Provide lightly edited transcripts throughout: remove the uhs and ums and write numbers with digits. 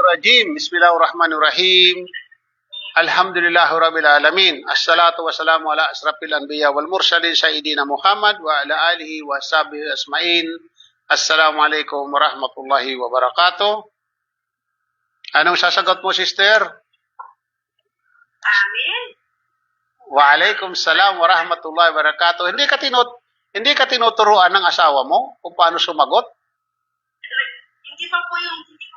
rajim. Bismillahirrahmanirrahim. Alhamdulillahirabbil alamin. Assalatu wassalamu ala asrafil anbiya wal mursalin sayyidina Muhammad wa ala alihi wa sahbihi asmain. Assalamualaikum warahmatullahi wabarakatuh. Anong sasagot mo, sister? Amin. Waalaikumsalam warahmatullahi wabarakatuh. Hindi ka tinuturuan ng asawa mo kung paano sumagot? Hindi ko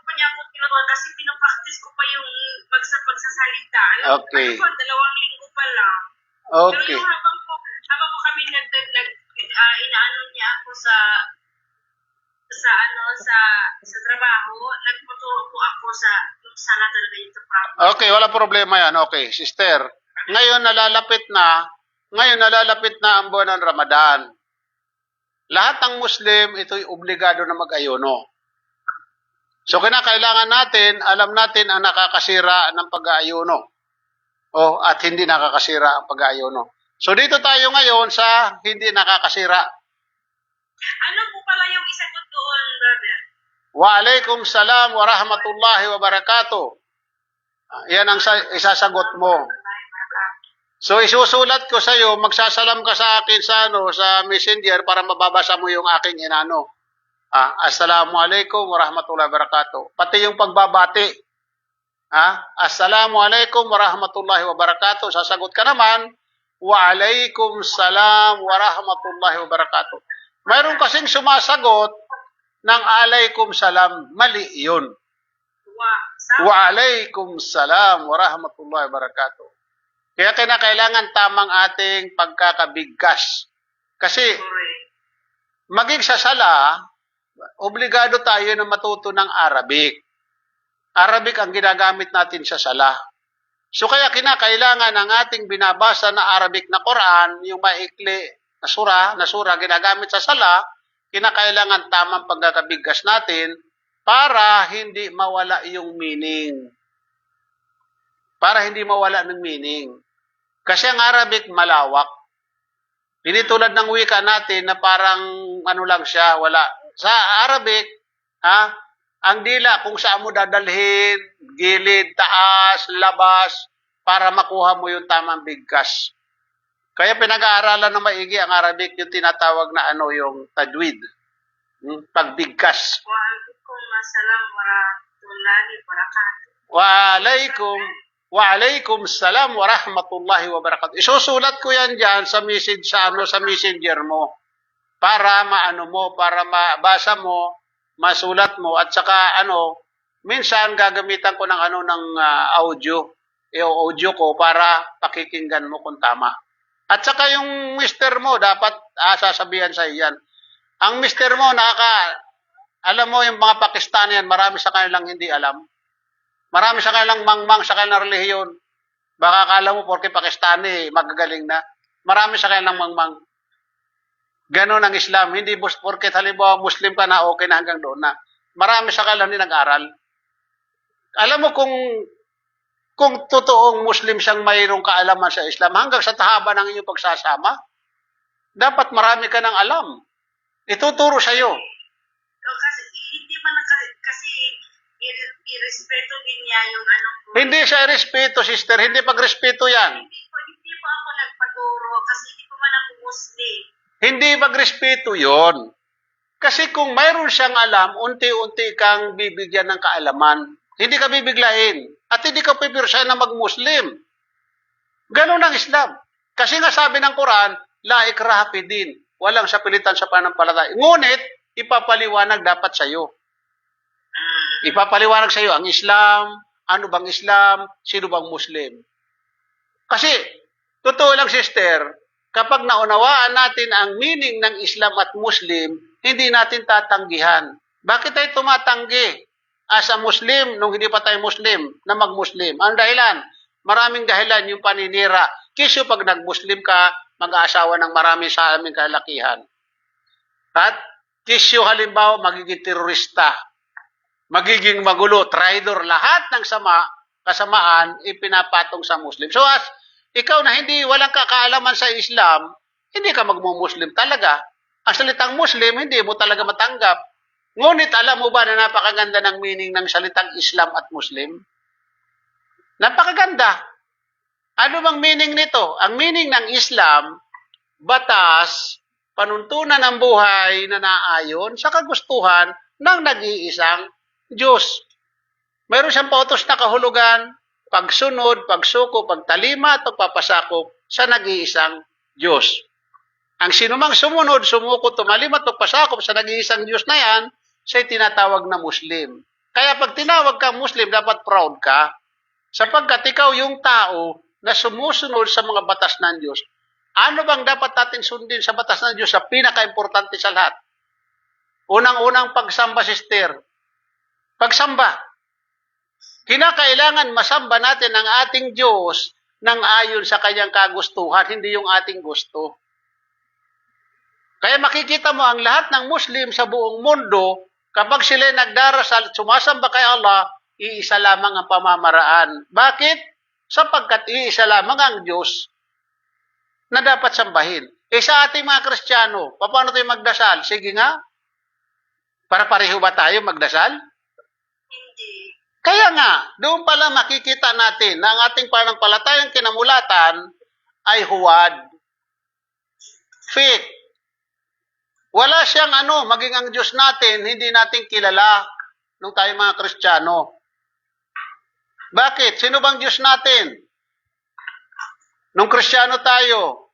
pa niya po tinagawa kasi pinapractice ko pa yung pagsasalita. Okay. Ano po, 2 linggo pa lang. Okay. Pero yung habang po kami inaano niya ako sa trabaho, nagtuturo po ako sa sana talaga yung sa practice. Okay, wala problema yan. Okay, sister. Ngayon nalalapit na ang buwan ng Ramadan. Lahat ng Muslim, ito'y obligado na mag-ayuno. So, kinakailangan natin, alam natin ang nakakasira ng pag-aayuno. At hindi nakakasira ang pag-aayuno. So, dito tayo ngayon sa hindi nakakasira. Ano po pala yung isa ko doon, brother? Waalaikumsalam warahmatullahi wabarakatuh. Yan ang isasagot mo. So, isusulat ko sa iyo, magsasalam ka sa akin sa messenger para mababasa mo yung aking inano. Assalamualaikum warahmatullahi wabarakatuh. Pati yung pagbabati. Assalamualaikum warahmatullahi wabarakatuh. Sasagot ka naman, Waalaikumsalam warahmatullahi wabarakatuh. Mayroon kasing sumasagot ng alaikum salam. Mali yun. Waalaikumsalam warahmatullahi wabarakatuh. Kaya kinakailangan tamang ating pagkakabigkas. Kasi maging sa sala, obligado tayo na matuto ng Arabic. Arabic ang ginagamit natin sa sala. So kaya kinakailangan ang ating binabasa na Arabic na Quran, yung maikli na sura ginagamit sa sala, kinakailangan tamang pagkakabigkas natin para hindi mawala yung meaning. Para hindi mawala ng meaning. Kasi ang Arabic malawak. Hindi tulad ng wika natin na parang ano lang siya, wala. Sa Arabic, ang dila kung saan mo dadalhin, gilid, taas, labas, para makuha mo yung tamang bigkas. Kaya pinag-aaralan ng maigi ang Arabic, yung tinatawag na yung tajwid. Pagbigkas. Waalaikumsalam warahmatullahi wabarakatuh. Waalaikumsalam warahmatullahi wabarakatuh. Isusulat ko yan dyan sa message sa messenger mo. Para para mabasa mo, masulat mo, at saka minsan gagamitan ko ng audio. Audio ko para pakikinggan mo kung tama. At saka yung mister mo, dapat sasabihan sa iyan. Ang mister mo, alam mo yung mga Pakistani yan, marami sa kanilang hindi alam. Marami sa kanilang mangmang sa kanilang relihiyon. Baka akala mo, porque Pakistani, magagaling na. Marami sa kanilang mangmang. Ganon ang Islam. Hindi porque halimbawa Muslim ka na, okay na hanggang doon na. Marami sa kanilang hindi nag-aral. Alam mo kung totoong Muslim siyang mayroong kaalaman sa Islam, hanggang sa tahaba ng inyong pagsasama, dapat marami ka ng alam. Ituturo sa iyo. Kasi hindi ba kasi irespeto din niya yung ko. Hindi siya irespeto, sister. Hindi pagrespeto yan. Hindi po ako nagpaturo kasi hindi po man ako Muslim. Hindi pagrespeto yon. Kasi kung mayroon siyang alam, unti-unti kang bibigyan ng kaalaman. Hindi ka bibiglain. At hindi ka pipirsa na mag-Muslim. Ganon ang Islam. Kasi nga sabi ng Quran, la ikraha fi din. Walang sapilitan sa pananampalataya. Ngunit, ipapaliwanag dapat sa iyo. Ipapaliwanag sa iyo ang Islam, ano bang Islam, sino bang Muslim. Kasi, totoo lang sister, kapag naunawaan natin ang meaning ng Islam at Muslim, hindi natin tatanggihan. Bakit tayo tumatanggi as a Muslim nung hindi pa tayo Muslim na mag-Muslim? Ang dahilan, maraming dahilan yung paninira. Kisyo pag nag-Muslim ka, mag-aasawa ng marami sa aming kalakihan. At kisyo halimbawa, magiging terorista, magiging magulo, traitor, lahat ng kasamaan ipinapatong sa Muslim. So as ikaw na walang kakaalaman sa Islam, hindi ka magmo-Muslim talaga. Ang salitang Muslim, hindi mo talaga matanggap. Ngunit alam mo ba na napakaganda ng meaning ng salitang Islam at Muslim? Napakaganda. Ano bang meaning nito? Ang meaning ng Islam, batas, panuntunan ng buhay na naayon sa kagustuhan ng nag-iisang Diyos. Mayroon siyang pautos na kahulugan, pagsunod, pagsuko, pagtalima at pagpapasakop sa nag-iisang Diyos. Ang sinumang sumunod, sumuko, tumalima at pagpasakop sa nag-iisang Diyos na yan, siya'y tinatawag na Muslim. Kaya pag tinawag kang Muslim, dapat proud ka, sapagkat ikaw yung tao na sumusunod sa mga batas ng Diyos. Ano bang dapat natin sundin sa batas ng Diyos sa pinaka-importante sa lahat? Unang-unang pagsamba, sister. Pagsamba. Kinakailangan masamba natin ang ating Diyos nang ayon sa kanyang kagustuhan, hindi yung ating gusto. Kaya makikita mo ang lahat ng Muslim sa buong mundo, kapag sila nagdarasal at sumasamba kay Allah, iisa lamang ang pamamaraan. Bakit? Sapagkat iisa lamang ang Diyos na dapat sambahin. Sa ating mga Kristiyano, paano tayo magdasal? Sige nga, para pareho ba tayo magdasal? Hindi. Kaya nga, doon pala makikita natin na ang ating pananampalatayang kinamulatan ay huwad. Faith. Wala siyang maging ang Diyos natin, hindi natin kilala nung tayo mga Kristiyano. Bakit? Sino bang Diyos natin? Nung Kristiyano tayo,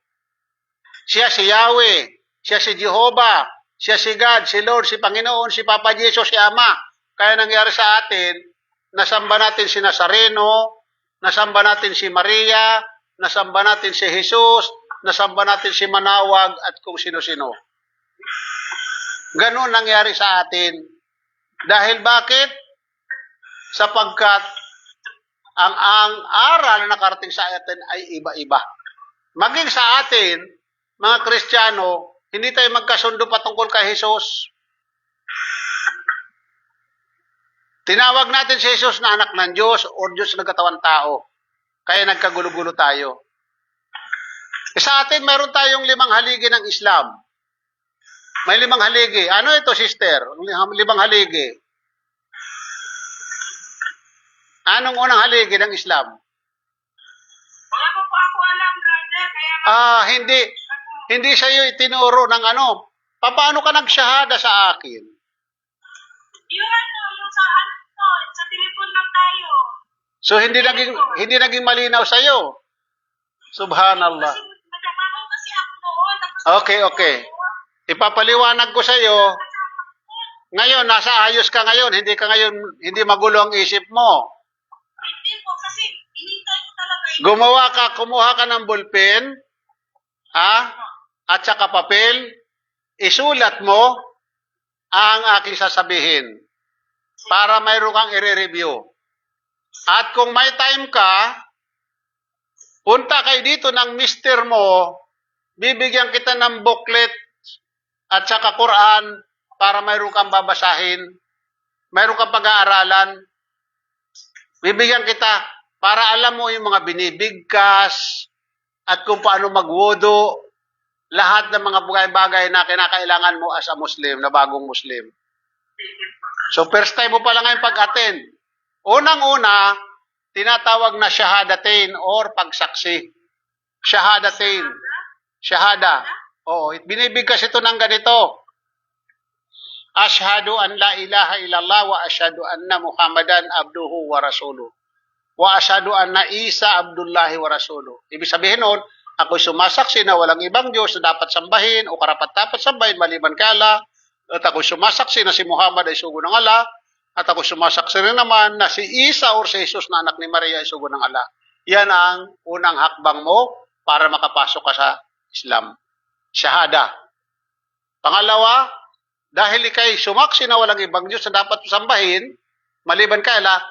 siya si Yahweh, siya si Jehovah, siya si God, si Lord, si Panginoon, si Papa Jesus, si Ama. Kaya nangyari sa atin, nasamba natin si Nazareno, nasamba natin si Maria, nasamba natin si Jesus, nasamba natin si Manawag at kung sino-sino. Ganon nangyari sa atin. Dahil bakit? Sapagkat ang aral na nakarating sa atin ay iba-iba. Maging sa atin, mga Kristiyano, hindi tayo magkasundo patungkol kay Jesus. Tinawag natin si Jesus na anak ng Diyos o Diyos na nagkatawang tao. Kaya nagkagulo-gulo tayo. Sa atin, mayroon tayong 5 haligi ng Islam. May 5 haligi. Ano ito, sister? 5 haligi. Anong unang haligi ng Islam? Wala pa po ako alam, brother. Kaya Hindi sa iyo itinuro ng paano ka nagsyahada sa akin? yung sa telepon lang tayo. So hindi naging malinaw sa iyo. Subhanallah. Kasi nagtrabaho kasi ako doon. Okay. Ipapaliwanag ko sa iyo. Ngayon nasa ayos ka ngayon, hindi magulo ang isip mo. Hindi po, kasi inintay ko talaga. Kumuha ka ng ballpen, at saka papel, isulat mo ang aking sasabihin para mayroon kang i-review. At kung may time ka, punta kayo dito ng mister mo, bibigyan kita ng booklet at saka Quran para mayroon kang babasahin, mayroon kang pag-aaralan. Bibigyan kita para alam mo yung mga binibigkas at kung paano magwudu, lahat ng mga bagay-bagay na kinakailangan mo as a Muslim, na bagong Muslim. So first time mo pala ngayon pag-attend. Unang-una, tinatawag na shahadatain or pagsaksi. Shahadatain. Shahada. Oo, binibigkas ito ng ganito. Ashhadu an la ilaha illallah wa ashhadu anna Muhammadan abduhu wa rasuluh. Wa ashhadu anna Isa abdullahi wa rasuluh. Ibig sabihin nun, ako'y sumasaksi na walang ibang Diyos na dapat sambahin o karapat-dapat sambahin maliban kay Allah. At ako'y sumasaksi na si Muhammad ay sugo ng Allah. At ako'y sumasaksi rin naman na si Isa o si Jesus na anak ni Maria ay sugo ng Allah. Yan ang unang hakbang mo para makapasok ka sa Islam. Shahada. Pangalawa, dahil ikay sumaksi na walang ibang Diyos na dapat sambahin, maliban kay Allah,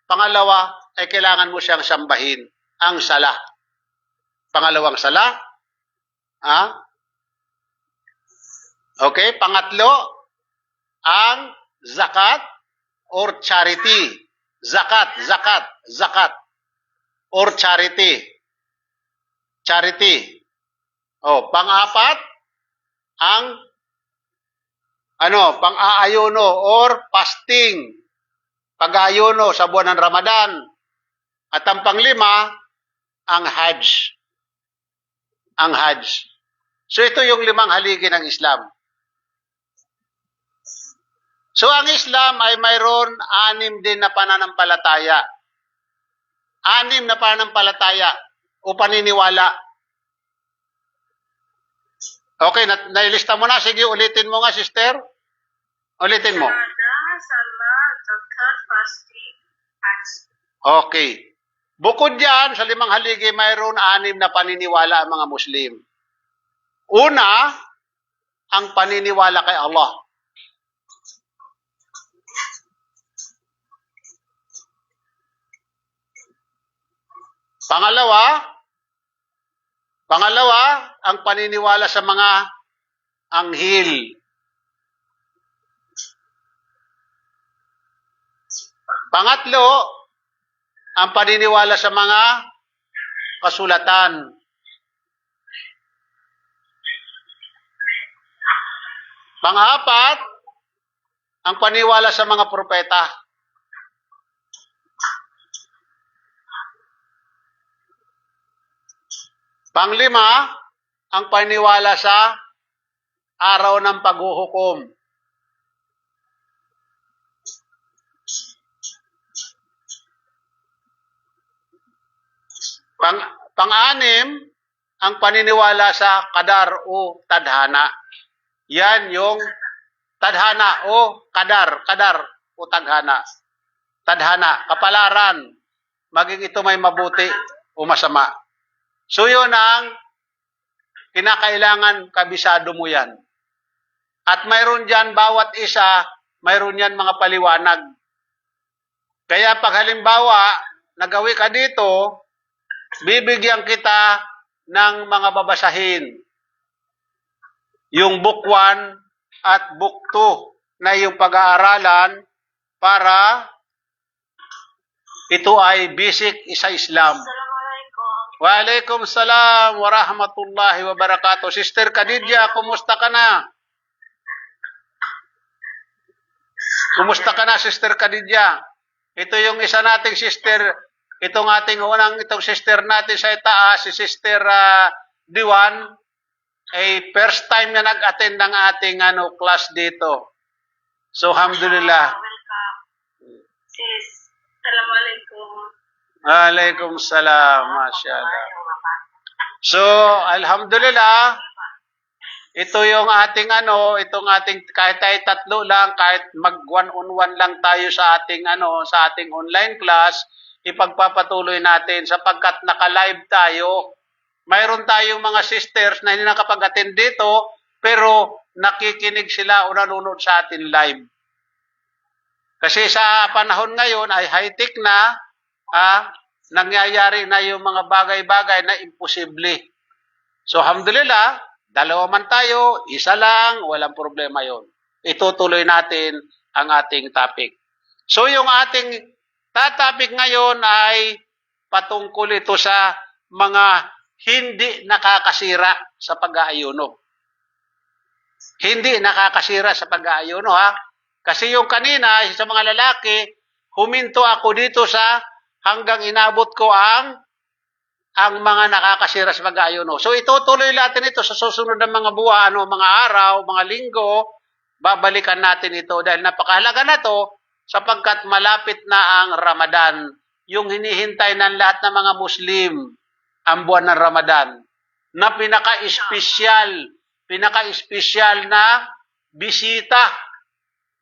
pangalawa ay kailangan mo siyang sambahin, ang sala. Pangalawang sala. Okay, pangatlo, ang zakat or charity. Zakat or charity. Charity. Pang-apat, ang pang-aayuno or fasting. Pag-aayuno sa buwan ng Ramadan. At ang panglima, ang Hajj. Ang Hajj. So ito yung 5 haligi ng Islam. So ang Islam ay mayroon 6 din na pananampalataya. 6 na pananampalataya o paniniwala. Okay, nailista mo na. Sige, ulitin mo nga, sister. Ulitin mo. Shahada, salat, zakat, fasting, hajj. Okay. Bukod dyan, sa 5 haligi, mayroon 6 na paniniwala ang mga Muslim. Una, ang paniniwala kay Allah. Pangalawa, ang paniniwala sa mga anghel. Pangatlo, ang paniniwala sa mga kasulatan. Pang-apat, ang paniniwala sa mga propeta. Panglima, ang paniniwala sa araw ng paghuhukom. Pang-anim, ang paniniwala sa kadar o tadhana. Yan yung tadhana o kadar o tadhana. Tadhana, kapalaran, maging ito may mabuti o masama. So yun ang kinakailangan, kabisado mo yan. At mayroon dyan, bawat isa, mayroon yan mga paliwanag. Kaya pag halimbawa, nagawi ka dito, bibigyan kita ng mga babasahin. Yung book 1 at book 2 na yung pag-aaralan para ito ay basic sa Islam. Assalamualaikum. Waalaikumsalam warahmatullahi wabarakatuh. Sister Khadija, kumusta ka na? Kumusta ka na, Sister Khadija? Ito yung isa nating sister, itong sister natin sa itaas, si Sister Diwan, ay first time na nag-attend ng ating class dito. So, alhamdulillah. Welcome. Sis, assalamualaikum. Waalaikumsalam, masyaallah. So, alhamdulillah, ito yung ating kahit tayo tatlo lang, kahit mag one-on-one lang tayo sa ating online class, ipagpapatuloy natin sapagkat naka-live tayo. Mayroon tayong mga sisters na hindi nakapag-attend dito, pero nakikinig sila o nanonood sa atin live. Kasi sa panahon ngayon ay high-tech na, nangyayari na yung mga bagay-bagay na imposible. So, alhamdulillah, 2 man tayo, 1 lang, walang problema yon. Itutuloy natin ang ating topic. So, yung ating topic ngayon ay patungkol ito sa mga hindi nakakasira sa pag-aayuno. Hindi nakakasira sa pag-aayuno, ha? Kasi yung kanina, sa mga lalaki, huminto ako dito sa hanggang inabot ko ang mga nakakasira sa pag-aayuno. So itutuloy natin ito sa susunod ng mga buwan, mga araw, mga linggo, babalikan natin ito dahil napakahalaga na to sapagkat malapit na ang Ramadan, yung hinihintay ng lahat ng mga Muslim, ang buwan ng Ramadan, na pinaka-espesyal na bisita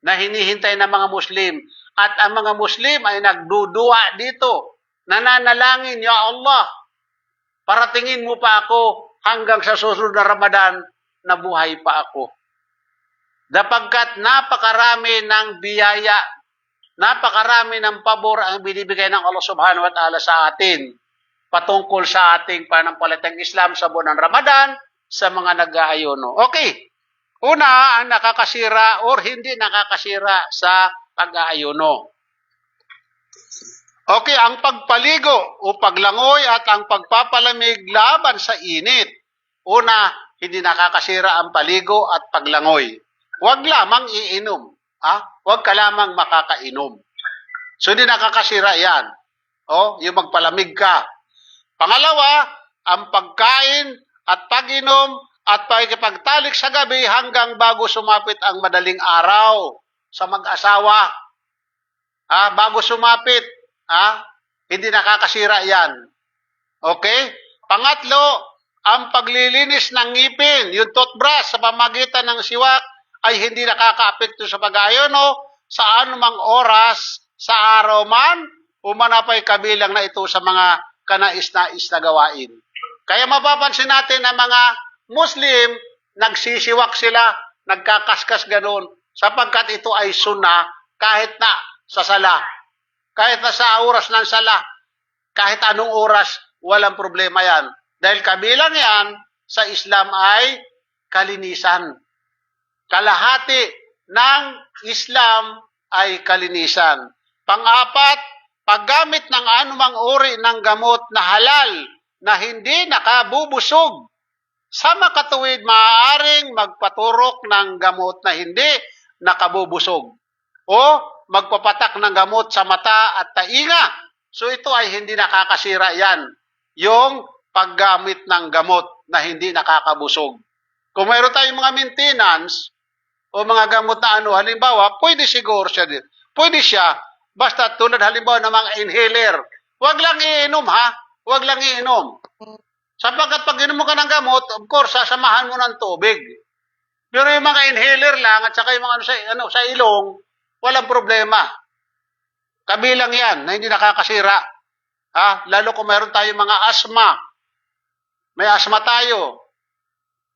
na hinihintay ng mga Muslim. At ang mga Muslim ay nagdudua dito, nananalangin, Ya Allah, paratingin mo pa ako hanggang sa susunod na Ramadan na buhay pa ako. Dapagkat napakarami ng biyaya, napakarami ng pabor ang binibigay ng Allah subhanahu wa ta'ala sa atin patungkol sa ating pananampalatayang Islam sa buwan ng Ramadan sa mga nag-aayuno. Okay. Una, ang nakakasira or hindi nakakasira sa pag-aayuno. Okay, ang pagpaligo o paglangoy at ang pagpapalamig laban sa init. Una, hindi nakakasira ang paligo at paglangoy. Huwag lamang iinom. Huwag ka lamang makakainom. So, hindi nakakasira yan. Yung magpalamig ka. Pangalawa, ang pagkain at pag-inom at pakikipagtalik sa gabi hanggang bago sumapit ang madaling araw sa mag-asawa. Bago sumapit, hindi nakakasira yan. Okay? Pangatlo, ang paglilinis ng ngipin, yung toothbrush sa pamagitan ng siwak ay hindi nakakaapekto sa pag-aayono sa anumang oras sa araw man umanapay kabilang na ito sa mga kanais-nais na gawain. Kaya mapapansin natin na mga Muslim, nagsisiwak sila, nagkakaskas ganun, sapagkat ito ay sunnah kahit na sa sala. Kahit na sa oras ng sala, kahit anong oras, walang problema yan. Dahil kabilang yan sa Islam ay kalinisan. Kalahati ng Islam ay kalinisan. Pang-apat, paggamit ng anumang uri ng gamot na halal na hindi nakabubusog. Sa makatuwid, maaaring magpaturok ng gamot na hindi nakabubusog o magpapatak ng gamot sa mata at tainga. So ito ay hindi nakakasira yan, yung paggamit ng gamot na hindi nakakabusog. Kung mayroon tayong mga maintenance o mga gamot na halimbawa, pwede siguro siya din. Pwede siya, basta tulad halimbawa ng mga inhaler. Huwag lang iinom Huwag lang iinom. Sapagkat pag inom mo ka ng gamot, of course, sasamahan mo ng tubig. Pero yung mga inhaler lang at saka yung mga sa ilong, walang problema. Kabilang yan na hindi nakakasira. Lalo kung mayroon tayong mga asthma. May asthma tayo.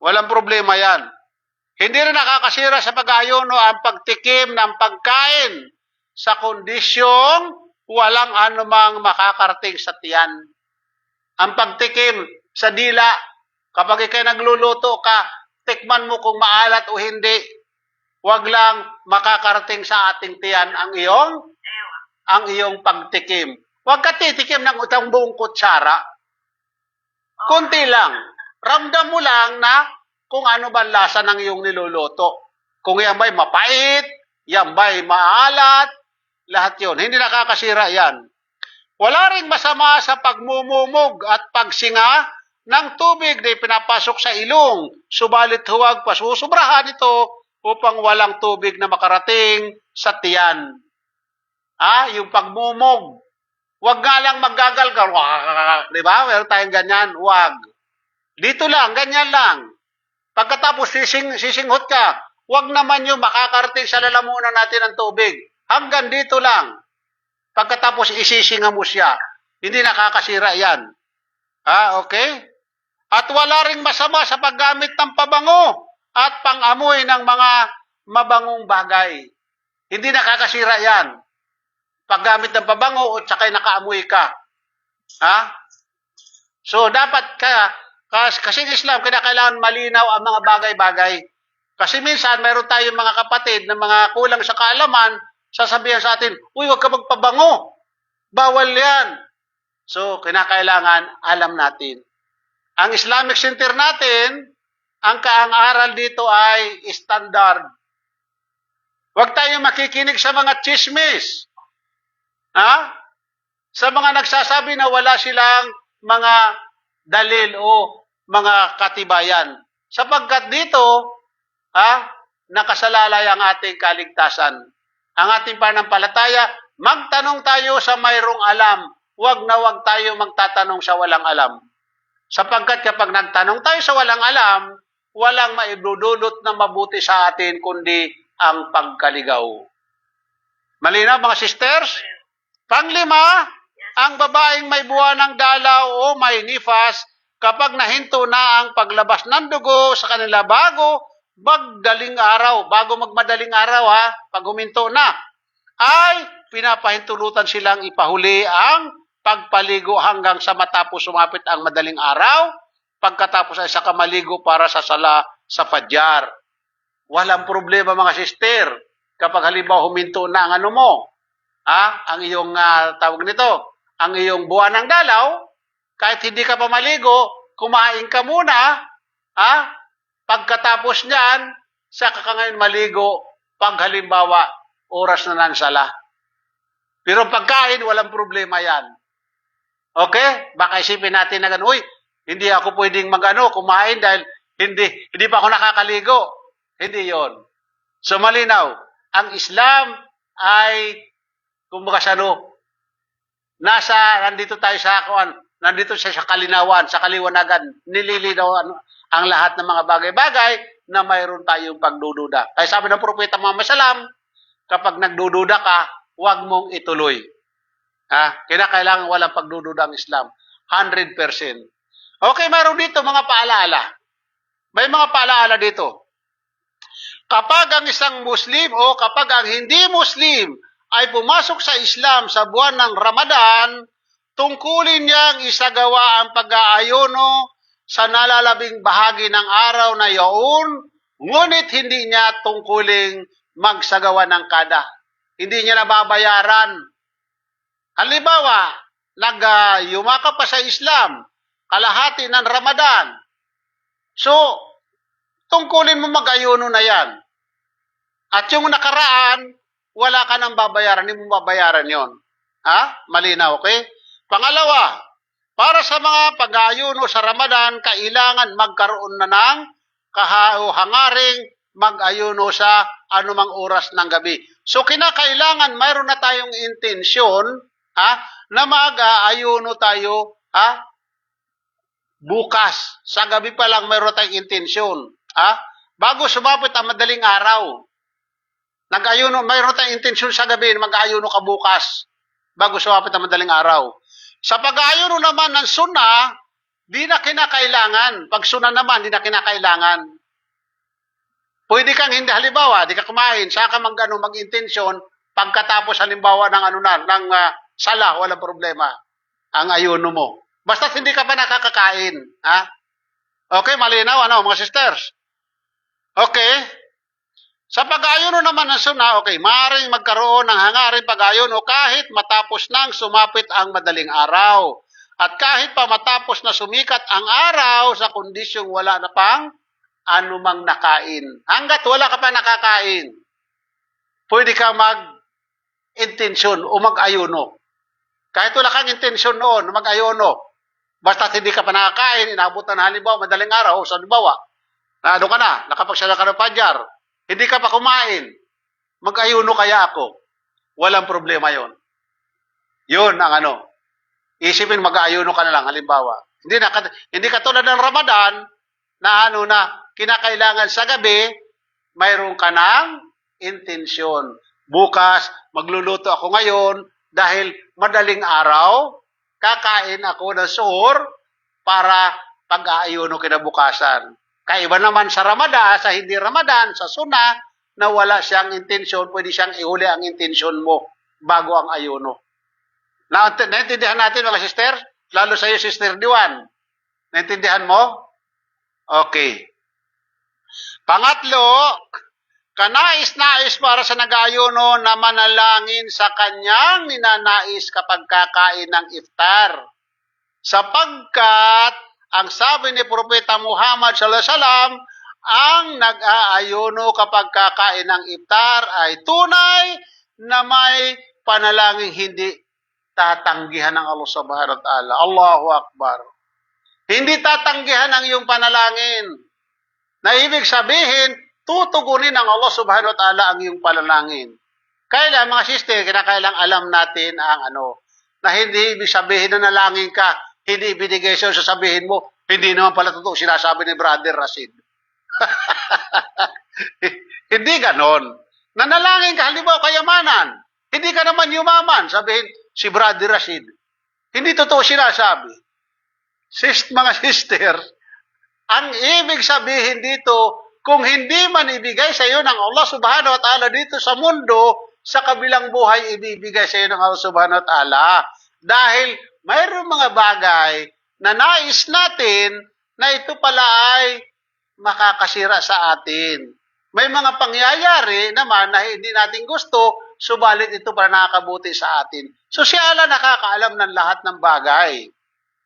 Walang problema yan. Hindi rin nakakasira sa pag-aayono ang pagtikim ng pagkain sa kondisyong walang anumang makakarating sa tiyan. Ang pagtikim sa dila, kapag ikay nagluluto ka, tikman mo kung maalat o hindi. Huwag lang makakarating sa ating tiyan ang iyong pagtikim. Huwag ka titikim ng utang buong kutsara. Kunti lang. Ramdam mo lang na kung ano ba lasa ng iyong niluluto. Kung yan ba'y mapait, yan ba'y maalat, lahat yun. Hindi nakakasira yan. Wala ring masama sa pagmumumog at pagsinga ng tubig na pinapasok sa ilong. Subalit huwag pasusubrahan ito upang walang tubig na makarating sa tiyan. Yung pagmumog. Huwag nga lang maggagalgal. Di ba? Meron tayong ganyan. Huwag. Dito lang, ganyan lang. Pagkatapos sisinghot ka, huwag naman yung makakarating sa lalamunan natin ng tubig. Hanggang dito lang. Pagkatapos isisinga mo siya. Hindi nakakasira yan. Okay? At wala ring masama sa paggamit ng pabango at pang-amoy ng mga mabangong bagay. Hindi nakakasira yan. Paggamit ng pabango at sakay nakaamoy ka. So, dapat kasi Islam, kailangan malinaw ang mga bagay-bagay. Kasi minsan, mayroon tayong mga kapatid na mga kulang sa kaalaman, sasabihan sa atin, uy, huwag ka magpabango. Bawal yan. So, kinakailangan alam natin. Ang Islamic Center natin, ang aral dito ay standard. Huwag tayong makikinig sa mga chismis. Sa mga nagsasabi na wala silang mga dalil o mga katibayan. Sapagkat dito, nakasalalay ang ating kaligtasan. Ang ating pananampalataya, magtanong tayo sa mayroong alam. Huwag na huwag tayo magtatanong sa walang alam. Sapagkat kapag nagtanong tayo sa walang alam, walang maidudulot na mabuti sa atin kundi ang pagkaligaw. Malinaw mga sisters? Panglima, ang babaeng may buwan ng dalaw o may nifas, kapag nahinto na ang paglabas ng dugo sa kanila bago magmadaling araw, pag huminto na, ay pinapahintulutan silang ipahuli ang pagpaligo hanggang sa matapos sumapit ang madaling araw, pagkatapos ay saka maligo para sa sala sa Fajr. Walang problema mga sister, kapag halimbawa huminto na ang ang iyong tawag nito, ang iyong buwan ng dalaw, kahit hindi ka pa maligo, kumain ka muna, pagkatapos niyan, saka ka ngayon maligo pag halimbawa oras na ng sala. Pero pagkain, walang problema yan. Okay? Baka isipin natin na gano'n, uy, hindi ako pwedeng kumain dahil hindi pa ako nakakaligo. Hindi yon. So malinaw, ang Islam ay, kumbaga nandito tayo nandito siya sa kalinawan, sa kaliwanagan, nililinaw ang lahat ng mga bagay-bagay na mayroon tayong pagdududa. Kaya sabi ng Propeta Muhammad Salam, kapag nagdududa ka, huwag mong ituloy. Kinakailangan walang pagdududa ang Islam. 100%. Okay, mayroon dito mga paalaala. May mga paalaala dito. Kapag ang isang Muslim o kapag ang hindi Muslim ay pumasok sa Islam sa buwan ng Ramadan, tungkulin niyang isagawa ang pag-aayuno sa nalalabing bahagi ng araw na yaon, ngunit hindi niya tungkuling magsagawa ng kada. Hindi niya nababayaran. Halimbawa, yumakap pa sa Islam, kalahati ng Ramadan. So, tungkulin mo mag-ayuno na yan. At yung nakaraan, wala ka nang babayaran, hindi mo babayaran yon. Malinaw, okay? Pangalawa, para sa mga pag-ayuno sa Ramadan, kailangan magkaroon na ng hangaring mag-ayuno sa anumang oras ng gabi. So, kinakailangan mayroon na tayong intensyon na mag-ayuno tayo bukas. Sa gabi pa lang mayroon tayong intensyon. Bago sumapit ang madaling araw, mayroon tayong intensyon sa gabi, mag-ayuno ka bukas bago sumapit ang madaling araw. Sa pag-ayuno naman ng sunna, di na kinakailangan. Pag sunna naman, di na kinakailangan. Pwede kang hindi, halimbawa, di ka kumain, saka mag-intensyon, pagkatapos halimbawa ng sala, walang problema. Ang ayuno mo. Basta hindi ka pa nakakakain. Okay, malinaw, mga sisters? Okay. Sa pag-ayuno naman ng sunna, okay, maaaring magkaroon ng hangaring pag-ayuno kahit matapos nang sumapit ang madaling araw. At kahit pa matapos na sumikat ang araw sa kondisyong wala na pang anumang nakain. Hanggat wala ka pa nakakain, pwede ka mag-intensyon o mag-ayuno. Kahit wala kang intensyon noon, mag-ayuno. Basta hindi ka pa nakakain, inabot na halimbawa madaling araw, o sa halimbawa, ka na, nakapagsala ka ng padyar, hindi ka pa kumain, mag-ayuno kaya ako. Walang problema yon. Yun ang isipin mag-ayuno ka na lang, halimbawa. Hindi katulad ng Ramadan, na kinakailangan sa gabi, mayroon ka ng intensyon. Bukas, magluluto ako ngayon, dahil madaling araw, kakain ako ng suhor para pag-aayuno kinabukasan. Kaiba naman sa Ramadan, sa hindi Ramadan, sa sunna, na wala siyang intensyon, pwede siyang ihuli ang intensyon mo bago ang ayuno. Naintindihan natin mga sister? Lalo sa iyo, Sister Diwan. Naintindihan mo? Okay. Pangatlo, kanais-nais para sa nag-aayuno na manalangin sa kanyang ninanais kapag kakain ng iftar. Sapagkat ang sabi ni Propeta Muhammad sallallahu alaihi wasallam, ang nag-aayuno kapag kakain ng iftar ay tunay na may panalangin hindi tatanggihan ng Allah subhanahu wa ta'ala. Allahu Akbar. Hindi tatanggihan ang iyong panalangin. Na ibig sabihin, tutugunin ng Allah subhanahu wa ta'ala ang iyong panalangin. Kaya mga sister, kinakailang alam natin ang na hindi ibig sabihin na nalangin ka, hindi ibinigay sa'yo, sasabihin mo, hindi naman pala totoo sinasabi ni Brother Rashid. Hindi ganon. Nanalangin ka, halimbawa kayamanan, hindi ka naman yumaman, sabihin, si Brother Rashid. Hindi totoo sinasabi. Mga sister, ang ibig sabihin dito, kung hindi man ibigay sa iyo ng Allah subhanahu wa ta'ala dito sa mundo, sa kabilang buhay ibibigay sa iyo ng Allah subhanahu wa ta'ala. Dahil mayroong mga bagay na nais natin na ito pala ay makakasira sa atin. May mga pangyayari naman na hindi natin gusto, subalit ito para nakakabuti sa atin. So siya ala nakakaalam ng lahat ng bagay.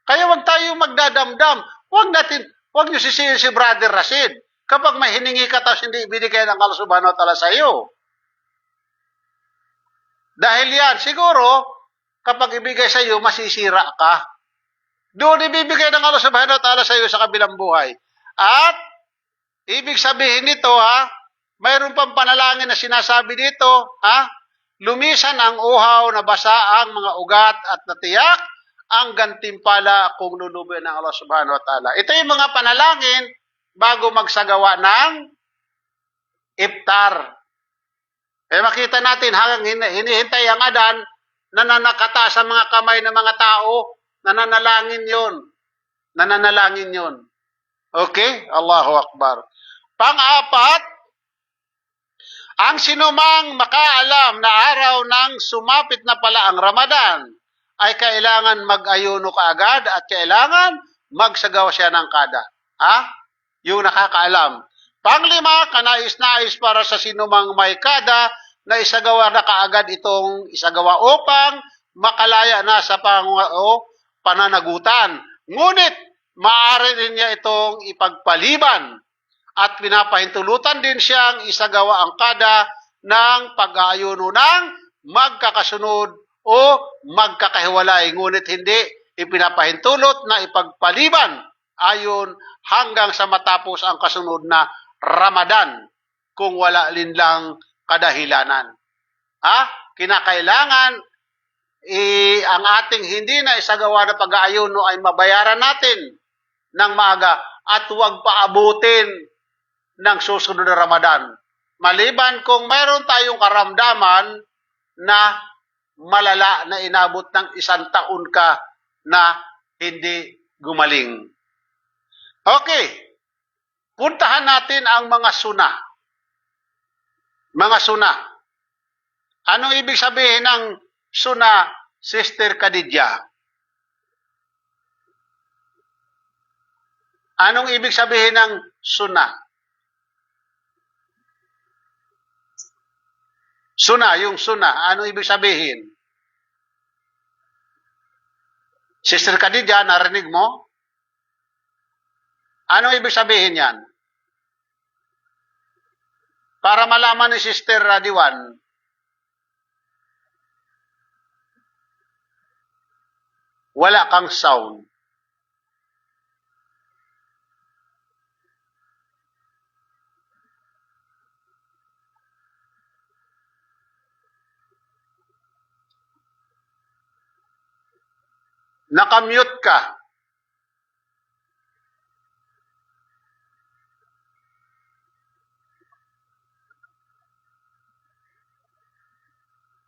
Kaya wag tayong magdadamdam. Wag niyo sisihin si Brother Rashid. kapag may hiningi ka tapos hindi ibinigay ng Allah subhanahu wa ta'ala sa iyo. Dahil yan, siguro, kapag ibigay sa iyo, masisira ka. Doon ibibigay ng Allah subhanahu wa ta'ala sa iyo sa kabilang buhay. At, ibig sabihin nito, mayroon pang panalangin na sinasabi dito, lumisan ang uhaw, nabasa ang mga ugat at natiyak ang gantimpala kung lulubi ng Allah subhanahu wa ta'ala. Ito yung mga panalangin bago magsagawa ng iftar. Makita natin hanggang hinihintay ang adan, nananakata sa mga kamay ng mga tao, nananalangin yon. Nananalangin yon. Okay? Allahu Akbar. Pang-apat, ang sinumang makaalam na araw ng sumapit na pala ang Ramadan ay kailangan mag-ayuno kaagad at kailangan magsagawa siya ng kada. Yung nakakaalam. Panglima, kanais-nais para sa sinumang may kada na isagawa na kaagad itong isagawa upang makalaya na sa pananagutan. Ngunit, maaari rin niya itong ipagpaliban at pinapahintulutan din siyang isagawa ang kada ng pag-aayuno ng magkakasunod o magkakahiwalay. Ngunit hindi ipinapahintulot na ipagpaliban ayon hanggang sa matapos ang kasunod na Ramadan kung wala lang kadahilanan. Kinakailangan ang ating hindi na isagawa na pag-aayuno ay mabayaran natin ng maaga at huwag paabutin ng susunod na Ramadan. Maliban kung mayroon tayong karamdaman na malala na inabot ng 1 taon ka na hindi gumaling. Okay. Puntahan natin ang mga suna. Mga suna. Anong ibig sabihin ng suna, Sister Khadija? Anong ibig sabihin ng suna? Suna, yung suna. Anong ibig sabihin? Sister Khadija, narinig mo? Anong ibig sabihin yan? Para malaman ni Sister Radiwan. Wala kang sound. Nakamute ka.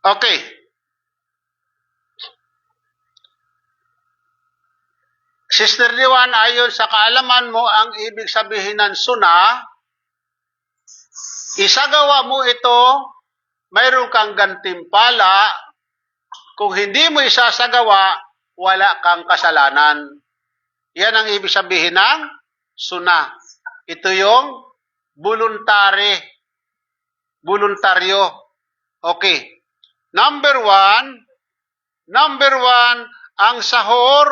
Okay. Sister Liwan, ayon sa kaalaman mo, ang ibig sabihin ng suna, isagawa mo ito, mayroon kang gantimpala. Kung hindi mo isasagawa, wala kang kasalanan. Yan ang ibig sabihin ng suna. Ito yung voluntaryo. Okay. Number one, ang sahur,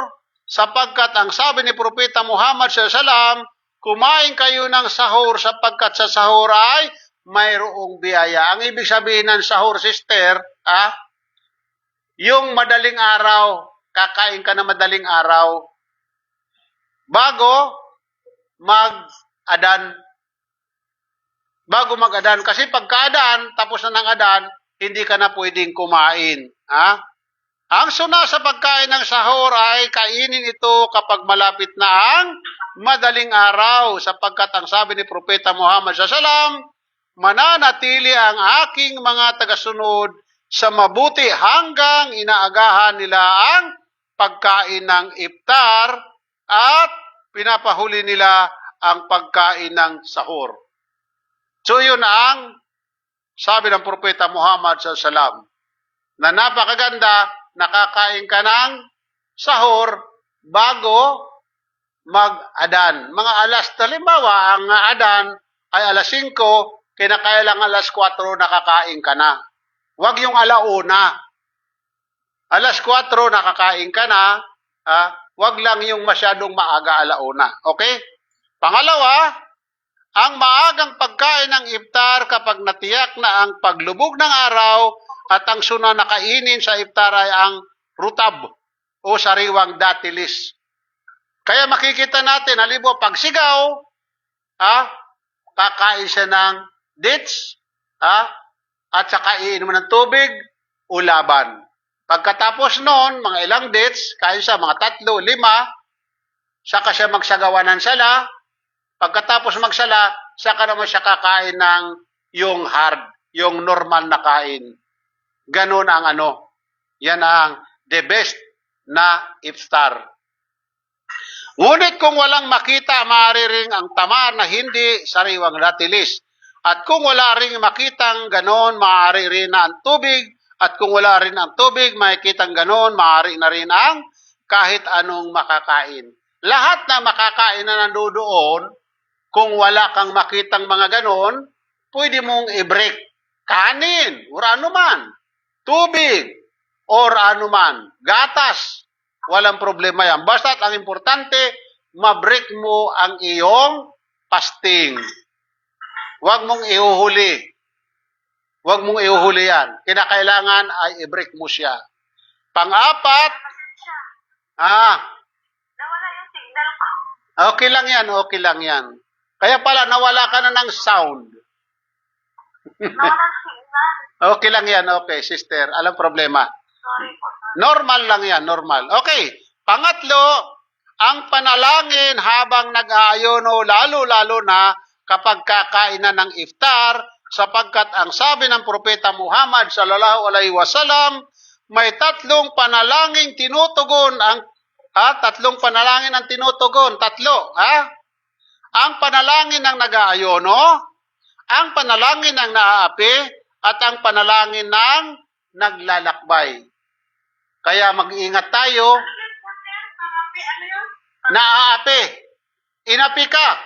sapagkat ang sabi ni Propeta Muhammad SAW, kumain kayo ng sahur sapagkat sa sahur ay mayroong biyaya. Ang ibig sabihin ng sahur, sister, yung madaling araw, kakain ka na madaling araw, bago mag-adan. Kasi pagka-adan, tapos na ng adan, hindi ka na pwedeng kumain. Ang suna sa pagkain ng sahur ay kainin ito kapag malapit na ang madaling araw, sapagkat ang sabi ni Propeta Muhammad SAW, mananatili ang aking mga tagasunod sa mabuti hanggang inaagahan nila ang pagkain ng iftar at pinapahuli nila ang pagkain ng sahur. So yun ang sabi ng Propeta Muhammad SAW, na napakaganda, nakakain ka ng sahur bago mag-adan. Mga halimbawa, ang adan ay alas 5, kinakailang alas 4 nakakain ka na. Huwag yung alauna. Alas 4 nakakain ka na, huwag lang yung masyadong maaga alauna. Okay? Pangalawa, ang maagang pagkain ng iftar kapag natiyak na ang paglubog ng araw at ang sunod na kainin sa iftar ay ang rutab o sariwang datilis. Kaya makikita natin, halimbawa, pagsigaw, kakain siya ng dates, at saka iinom ng tubig, ulaban. Pagkatapos noon, mga ilang dates, kain siya mga 3, 5, saka siya magsagawa ng sala. Pagkatapos magsala, saka naman siya kakain ng yung hard, yung normal na kain. Ganun ang yan ang the best na iftar. Ngunit kung walang makita, maaari ring ang tamar na hindi sariwang datilis. At kung wala ring makitang ganon, maaari rin na ang tubig. At kung wala rin ang tubig, makikitang ganon, maaari na rin ang kahit anong makakain. Lahat na makakain na nandoon, kung wala kang makitang mga ganon, pwede mong i-break. Kanin, or anuman. Tubig, or anuman. Gatas. Walang problema yan. Basta ang importante, ma-break mo ang iyong fasting. Huwag mong ihuhuli. Huwag mong ihuhuli yan. Kinakailangan ay i-break mo siya. Pang-apat, Nawala yung signal ko. okay lang yan, okay lang yan. Kaya pala, nawala ka na ng sound. Nawala yung signal. Okay lang yan, okay, sister. Alam problema. Sorry po. Normal lang yan, normal. Okay, pangatlo, ang panalangin habang nag-aayono, lalo-lalo na kapag kakainan ng iftar, sapagkat ang sabi ng Propeta Muhammad sallallahu alaihi wasallam, may 3 panalangin tinutugon ang tatlong panalangin ang tinutugon, 3, Ang panalangin ng nag-aayono, ang panalangin ng naaapi, at ang panalangin ng naglalakbay. Kaya mag-iingat tayo. Ano yun? Naaapi. Inapi ka.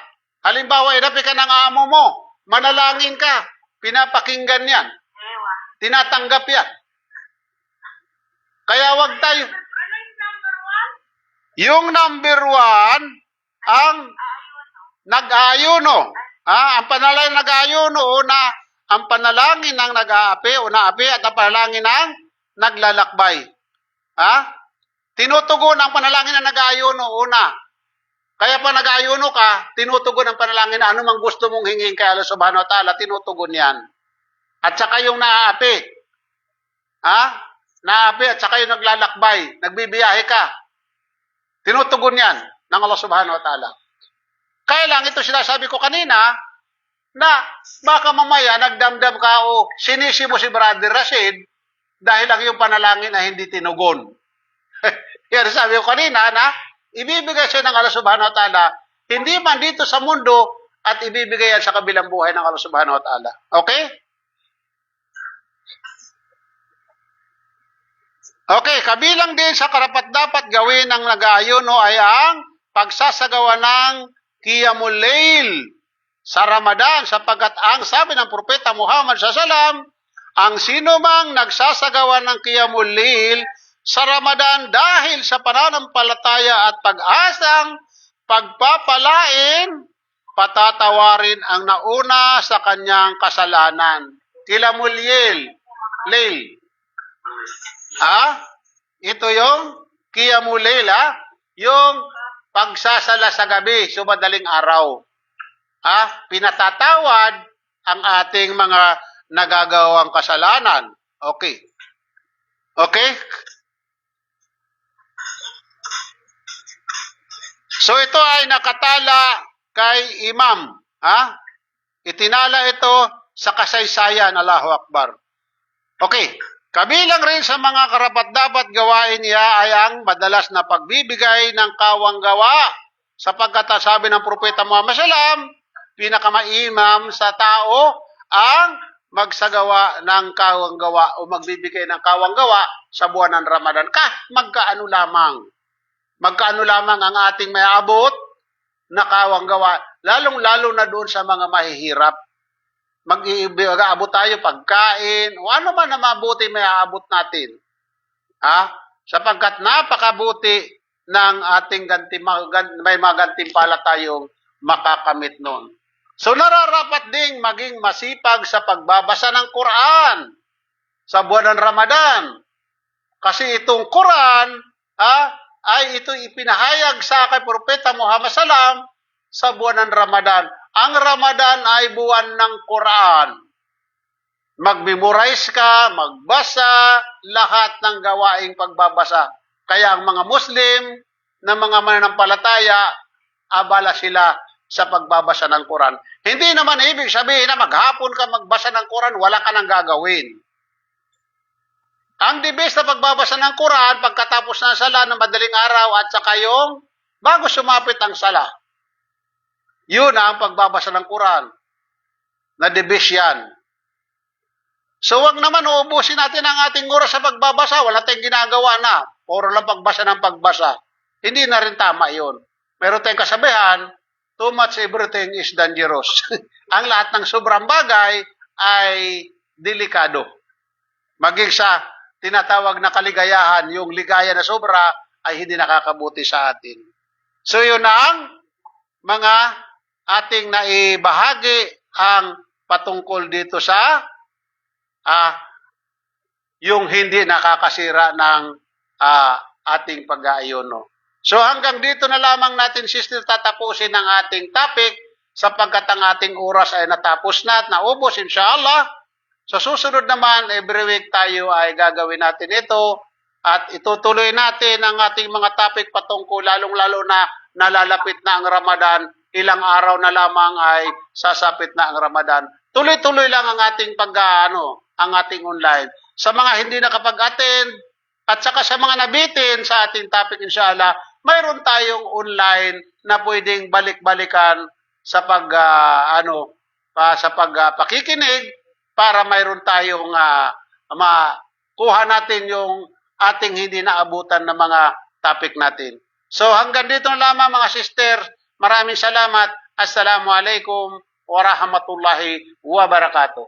Halimbawa, inapi ka ng amo mo. Manalangin ka. Pinapakinggan yan. Ewa. Tinatanggap yan. Kaya wag tayo. Ano yung number 1? Yung number 1, ang nag-aayuno. Ang panalangin ng nag-aayuno, ang panalangin ng nag-aapi o naapi at ang panalangin ng naglalakbay. Tinutugon ang panalangin ng nag-aayuno una. Kaya pa nag-aayuno ka, tinutugon ang panalangin na anumang gusto mong hingin kay Allah subhanahu wa ta'ala, tinutugon yan. At saka yung naaapi. Naapi at saka yung naglalakbay, nagbibiyahe ka. Tinutugon yan ng Allah subhanahu wa ta'ala. Kaya lang ito sinasabi ko kanina, na baka mamaya nagdamdam ka o sinisi mo si Brother Rashid dahil lang yung panalangin na hindi tinugon. Yan sabi ko kanina na ibibigay siya ng Allah subhanahu wa ta'ala, hindi man dito sa mundo at ibibigay yan sa kabilang buhay ng Allah subhanahu wa ta'ala. Okay? Okay, kabilang din sa karapat-dapat gawin ng nag-aayuno ay ang pagsasagawa ng Qiyamul Layl sa Ramadan, sapagkat ang sabi ng Propeta Muhammad SAW, ang sino mang nagsasagawa ng Qiyamul Layl sa Ramadan dahil sa pananampalataya at pag-asang pagpapalain, patatawarin ang nauna sa kanyang kasalanan. Qiyamul Layl. Ito yung Qiyamul Layl, yung pagsasala sa gabi, so madaling araw. Pinatatawad ang ating mga nagagawang kasalanan. Okay. Okay? So ito ay nakatala kay Imam. Itinala ito sa kasaysayan. Allahu Akbar. Okay. Kabilang rin sa mga karapat-dapat gawain niya ay ang madalas na pagbibigay ng kawang gawa. Sapagkat sabi ng Propeta Muhammad SAW, pinakamaimam sa tao ang magsagawa ng kawang gawa o magbibigay ng kawang gawa sa buwan ng Ramadan. Magkaano lamang. Magkaano lamang ang ating may abot na kawang gawa. Lalong-lalo na doon sa mga mahihirap. Mag-aabot tayo pagkain o ano man na mabuti may aabot natin. Sapagkat napakabuti ng ating may magantimpala tayong makakamit noon. So nararapat ding maging masipag sa pagbabasa ng Quran sa buwan ng Ramadan. Kasi itong Quran ay ito ipinahayag sa kay Propeta Muhammad Salam sa buwan ng Ramadan. Ang Ramadan ay buwan ng Quran. Mag-memorize ka, magbasa, lahat ng gawaing pagbabasa. Kaya ang mga Muslim na mga mananampalataya, abala sila sa pagbabasa ng Quran. Hindi naman ibig sabihin na maghapon ka magbasa ng Quran, wala ka nang gagawin. Ang the best na pagbabasa ng Quran, pagkatapos ng sala ng madaling araw at saka yung bago sumapit ang sala. Yun ang pagbabasa ng Quran. Na the best yan. So wag naman uubusin natin ang ating oras sa pagbabasa, wala tayong ginagawa na. Puro lang pagbasa ng pagbasa. Hindi na rin tama yun. Meron tayong kasabihan, too much everything is dangerous. Ang lahat ng sobrang bagay ay delikado. Maging sa tinatawag na kaligayahan, yung ligaya na sobra ay hindi nakakabuti sa atin. So yun ang mga ating naibahagi ang patungkol dito sa yung hindi nakakasira ng ating pag-aayono. So hanggang dito na lamang natin, sister, tatapusin ang ating topic sapagkat ang ating oras ay natapos na at naubos, inshallah. Sa susunod naman, every week tayo ay gagawin natin ito at itutuloy natin ang ating mga topic patungkol lalong-lalo na nalalapit na ang Ramadan. Ilang araw na lamang ay sasapit na ang Ramadan. Tuloy-tuloy lang ang ating ang ating online. Sa mga hindi nakapag-attend at saka sa mga nabitin sa ating topic, inshallah, mayroon tayong online na pwedeng balik-balikan sa pakikinig para mayroon tayong makuha natin yung ating hindi naabutan na mga topic natin. So hanggang dito na lamang mga sister. Maraming salamat. Assalamualaikum warahmatullahi wabarakatuh.